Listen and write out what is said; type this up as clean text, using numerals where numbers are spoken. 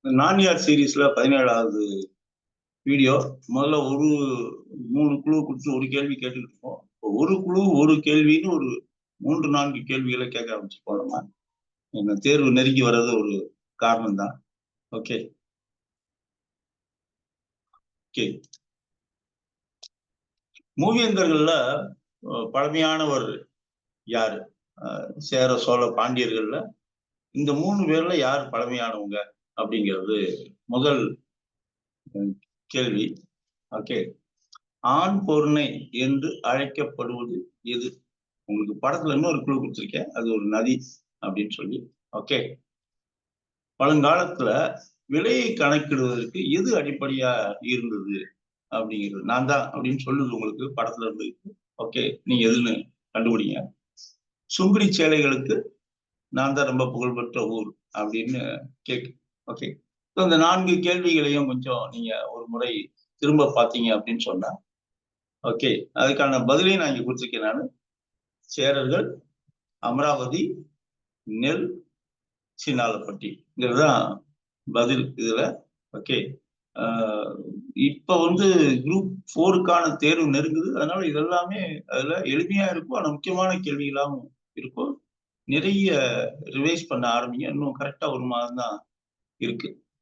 நான்யார் சீரீஸ்ல 17வது வீடியோ. முதல்ல ஒரு 3 குழு கொடுத்து ஒரு கேள்வி கேட்டுக்கிட்டு இருக்கோம். ஒரு குழு ஒரு கேள்வின்னு ஒரு 3-4 கேள்விகளை கேட்க ஆரம்பிச்சு போனோமா. இந்த தேர்வு நெருங்கி வர்றது ஒரு காரணம் தான். Okay okay. மூவேந்தர்கள்ல பழமையானவர் யாரு? சேர சோழ பாண்டியர்கள்ல இந்த 3 பேர்ல யார் பழமையானவங்க அப்படிங்கிறது முதல் கேள்வி. ஓகே. ஆண் பொருணை என்று அழைக்கப்படுவது எது? உங்களுக்கு படத்துல இன்னொரு குழு கொடுத்துருக்கேன், அது ஒரு நதி அப்படின்னு சொல்லி. ஓகே. பழங்காலத்துல விலையை கணக்கிடுவதற்கு எது அடிப்படையா இருந்தது அப்படிங்கிறது நான் தான் அப்படின்னு சொல்லுது உங்களுக்கு படத்துல இருந்து. ஓகே, நீங்க எதுன்னு கண்டுபிடிங்க. சுங்குடி சேலைகளுக்கு நான் தான் ரொம்ப புகழ்பெற்ற ஊர் அப்படின்னு கேக்கு. ஓகே. இந்த 4 கேள்விகளையும் கொஞ்சம் நீங்க ஒரு முறை திரும்ப பார்த்தீங்க அப்படின்னு சொன்னா ஓகே, அதுக்கான பதிலையும் நான் இங்க கொடுத்துருக்கேன். நான் சேரர்கள், அமராவதி, நெல், சின்னாலப்பட்டிங்கிறதுதான் பதில் இதுல. ஓகே. இப்ப குரூப் 4க்கான தேர்வு நெருங்குது. அதனால இதெல்லாமே அதுல எளிமையா இருக்கும், ஆனா முக்கியமான கேள்விகளாகவும் இருக்கும். நிறைய ரிவைஸ் பண்ண ஆரம்பிங்க. இன்னும் கரெக்டா 1 மாதம் தான் இருக்கு.